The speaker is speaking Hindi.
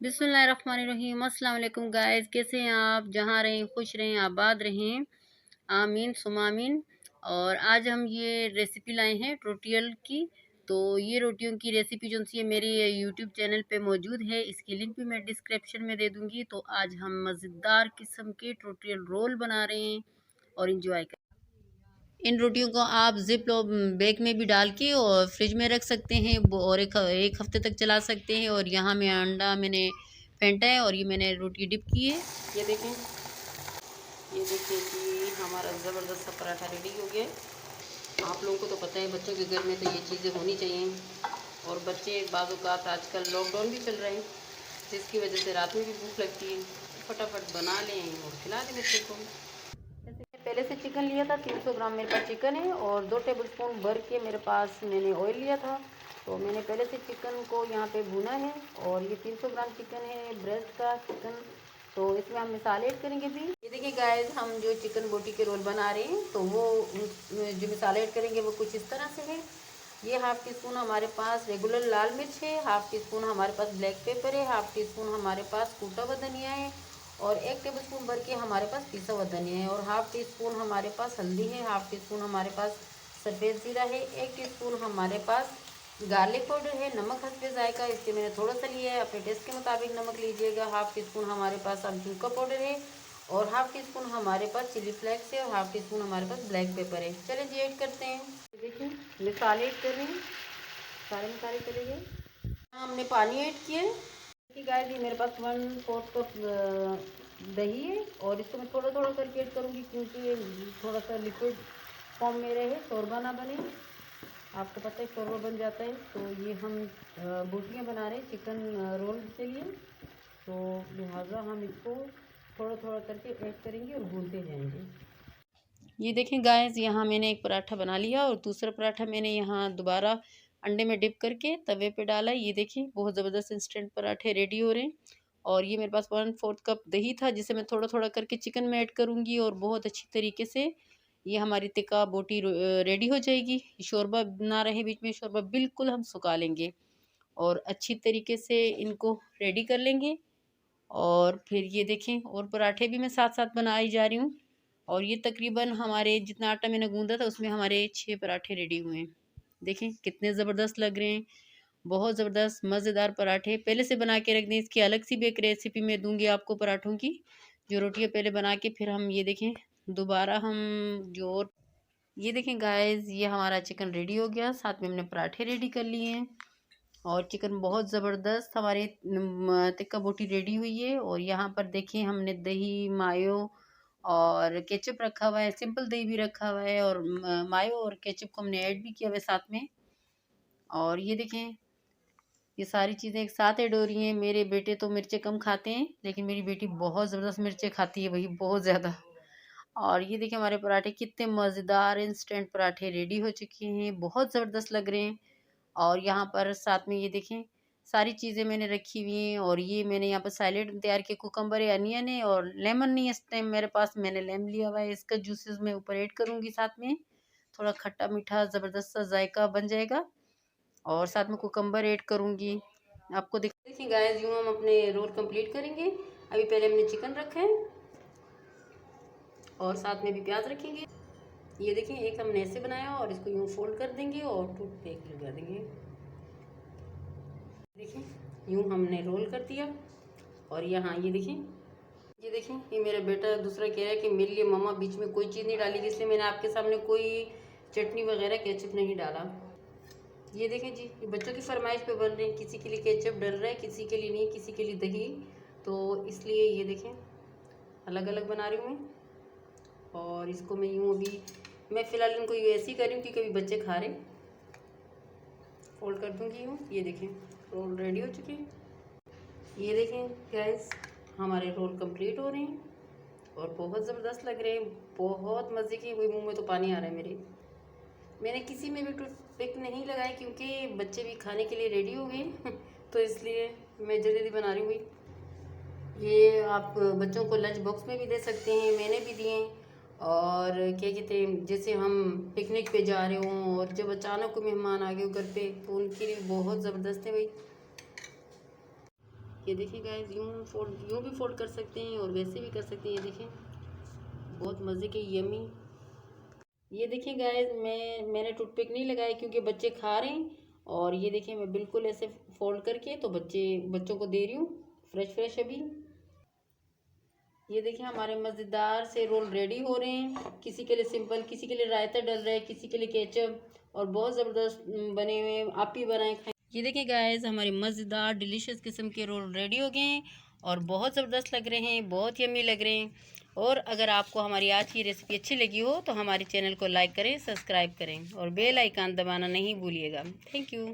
बिस्मिल्लाहिर्रहमानिर्रहीम। अस्सलाम वालेकुम गाइस, कैसे हैं आप? जहाँ रहें खुश रहें, आबाद रहें, आमीन सुमा आमीन। और आज हम ये रेसिपी लाए हैं रोटियल की। तो ये रोटियों की रेसिपी जो सी है मेरे यूट्यूब चैनल पे मौजूद है, इसकी लिंक भी मैं डिस्क्रिप्शन में दे दूँगी। तो आज हम मज़ेदार किस्म के रोटियल रोल बना रहे हैं और इंजॉय करें। इन रोटियों को आप ज़िप लॉक बैग में भी डाल के और फ्रिज में रख सकते हैं और एक हफ्ते तक चला सकते हैं। और यहाँ में अंडा मैंने फेंटा है और ये मैंने रोटी डिप की है। ये देखें, ये देखिए कि हमारा ज़बरदस्त सा पराठा रेडी हो गया है। आप लोगों को तो पता है बच्चों के घर में तो ये चीज़ें होनी चाहिए। और बच्चे बाज़ औक़ात आजकल लॉकडाउन भी चल रहा है, जिसकी वजह से रात में भी भूख लगती है। फटाफट बना लें और खिला दें बच्चे को। पहले से चिकन लिया था, 300 ग्राम मेरे पास चिकन है और 2 टेबलस्पून भर के मेरे पास मैंने ऑयल लिया था। तो मैंने पहले से चिकन को यहाँ पे भुना है और ये 300 ग्राम चिकन है, ब्रेस्ट का चिकन। तो इसमें हम मसाले ऐड करेंगे भी। ये देखिए गाइस, हम जो चिकन बोटी के रोल बना रहे हैं तो वो जो मसाले ऐड करेंगे वो कुछ इस तरह से है। ये हाफ़ टी स्पून हमारे पास रेगुलर लाल मिर्च है, हाफ़ टी स्पून हमारे पास ब्लैक पेपर है, हाफ़ टी स्पून हमारे पास कूटा हुआ धनिया है और 1 टेबलस्पून भर के हमारे पास पिसा हुआ धनिया है और हाफ़ टी स्पून हमारे पास हल्दी है, हाफ़ टी स्पून हमारे पास सफ़ेद जीरा है, 1 टीस्पून हमारे पास गार्लिक पाउडर है, नमक हस्बे जायका इसलिए मैंने थोड़ा सा लिया है, अपने टेस्ट के मुताबिक नमक लीजिएगा। हाफ़ टी स्पून हमारे पास अमचूर का पाउडर है और हाफ़ टी स्पून हमारे पास चिली फ्लेक्स है और हाफ़ टी स्पून हमारे पास ब्लैक पेपर है। चलिए जी ऐड करते हैं। देखिए मसाले ऐड कर रहे हैं, सारे मसाले चले गए। हमने पानी ऐड किया है कि गाइस, ये मेरे पास 1/4 कप दही है और इसको मैं थोड़ा थोड़ा करके ऐड करूँगी क्योंकि ये थोड़ा सा लिक्विड फॉर्म में रहे, शोरबा ना बने। आपको पता है शोरबा बन जाता है। तो ये हम बोटियाँ बना रहे हैं चिकन रोल के लिए, तो लिहाजा हम इसको थोड़ा थोड़ा करके ऐड करेंगे और भूनते जाएंगे। ये देखें गाइस, यहाँ मैंने एक पराठा बना लिया और दूसरा पराठा मैंने यहाँ दोबारा अंडे में डिप करके तवे पे डाला। ये देखिए बहुत ज़बरदस्त इंस्टेंट पराठे रेडी हो रहे हैं। और ये मेरे पास 1/4 कप दही था जिसे मैं थोड़ा थोड़ा करके चिकन में ऐड करूँगी और बहुत अच्छी तरीके से ये हमारी तिक्का बोटी रेडी हो जाएगी। शोरबा ना रहे बीच में, शोरबा बिल्कुल हम सुखा लेंगे और अच्छी तरीके से इनको रेडी कर लेंगे। और फिर ये देखें और पराठे भी मैं साथ साथ बनाई जा रही हूँ। और ये तकरीबन हमारे जितना आटा मैंने गूंदा था उसमें हमारे 6 पराठे रेडी हुए हैं। देखें कितने ज़बरदस्त लग रहे हैं, बहुत ज़बरदस्त मज़ेदार पराठे। पहले से बना के रख दें, इसकी अलग सी भी एक रेसिपी मैं दूंगी आपको पराठों की, जो रोटियां पहले बना के फिर हम ये देखें दोबारा हम जो ये देखें गाइस, ये हमारा चिकन रेडी हो गया, साथ में हमने पराठे रेडी कर लिए हैं और चिकन बहुत ज़बरदस्त हमारे टिक्का बोटी रेडी हुई है। और यहाँ पर देखें हमने दही मायो और केचप रखा हुआ है, सिंपल दही भी रखा हुआ है और मायो और केचप को हमने ऐड भी किया हुआ है साथ में। और ये देखें ये सारी चीज़ें एक साथ ऐड हो रही हैं। मेरे बेटे तो मिर्चें कम खाते हैं लेकिन मेरी बेटी बहुत ज़बरदस्त मिर्चें खाती है, वही बहुत ज़्यादा। और ये देखिए हमारे पराठे कितने मज़ेदार इंस्टेंट पराठे रेडी हो चुके हैं, बहुत ज़बरदस्त लग रहे हैं। और यहाँ पर साथ में ये देखें सारी चीज़ें मैंने रखी हुई हैं और ये मैंने यहाँ पर सैलेड तैयार किया, कुकम्बर है, अनियन है और लेमन नहीं है इस टाइम मेरे पास, मैंने लेमन लिया हुआ है, इसका जूसेस मैं ऊपर ऐड करूँगी साथ में। थोड़ा खट्टा मीठा ज़बरदस्त सा जायका बन जाएगा और साथ में कुकम्बर ऐड करूँगी। आपको देखिए गाइस, यूँ हम अपने रोल कंप्लीट करेंगे। अभी पहले हमने चिकन रखा है और साथ में भी प्याज रखेंगे। ये देखें एक हमने ऐसे बनाया और इसको यूँ फोल्ड कर देंगे और टूथपिक लगा देंगे। देखें यूँ हमने रोल कर दिया। और यहाँ ये देखें ये मेरा बेटा दूसरा कह रहा है कि मेरे लिए मम्मा बीच में कोई चीज़ नहीं डालेगी, इसलिए मैंने आपके सामने कोई चटनी वगैरह केचप नहीं डाला। ये देखें जी, ये बच्चों की फरमाइश पे बन रहे हैं, किसी के लिए केचप डल रहा है, किसी के लिए नहीं, किसी के लिए दही। तो इसलिए ये देखें अलग अलग बना रही हूँ मैं। और इसको मैं यूँ अभी मैं फ़िलहाल इनको यूँ ऐसे ही कर रही हूँ कि कभी बच्चे खा रहे। फोल्ड कर दूँगी यूँ। ये देखें रोल रेडी हो चुके हैं। ये देखें गाइस, हमारे रोल कंप्लीट हो रहे हैं और बहुत ज़बरदस्त लग रहे हैं, बहुत मज़े के। वही मुंह में तो पानी आ रहा है मेरे। मैंने किसी में भी टूथपिक नहीं लगाई क्योंकि बच्चे भी खाने के लिए रेडी हो गए तो इसलिए मैं जल्दी जल्दी बना रही हुई। ये आप बच्चों को लंच बॉक्स में भी दे सकते हैं, मैंने भी दिए। और क्या कहते हैं, जैसे हम पिकनिक पे जा रहे हों और जब अचानक कोई मेहमान आ गए हो घर पे तो उनके लिए बहुत ज़बरदस्त है भाई। ये देखें गाइस, यूँ भी फोल्ड कर सकते हैं और वैसे भी कर सकते हैं। ये देखें, बहुत मज़े के यमी। ये देखिए गाइस, मैंने टूथपिक नहीं लगाया क्योंकि बच्चे खा रहे हैं। और ये देखिए, मैं बिल्कुल ऐसे फोल्ड करके तो बच्चों को दे रही हूँ फ्रेश फ्रेश अभी। ये देखिए, हमारे मज़ेदार से रोल रेडी हो रहे हैं। किसी के लिए सिंपल, किसी के लिए रायता डल रहा है, किसी के लिए केचप, और बहुत ज़बरदस्त बने हुए हैं। आप ही बनाए खाएं। ये देखिए गाइस, हमारे मज़ेदार डिलीशियस किस्म के रोल रेडी हो गए हैं और बहुत ज़बरदस्त लग रहे हैं, बहुत यम्मी लग रहे हैं। और अगर आपको हमारी आज की रेसिपी अच्छी लगी हो तो हमारे चैनल को लाइक करें, सब्सक्राइब करें और बेल आइकन दबाना नहीं भूलिएगा। Thank you.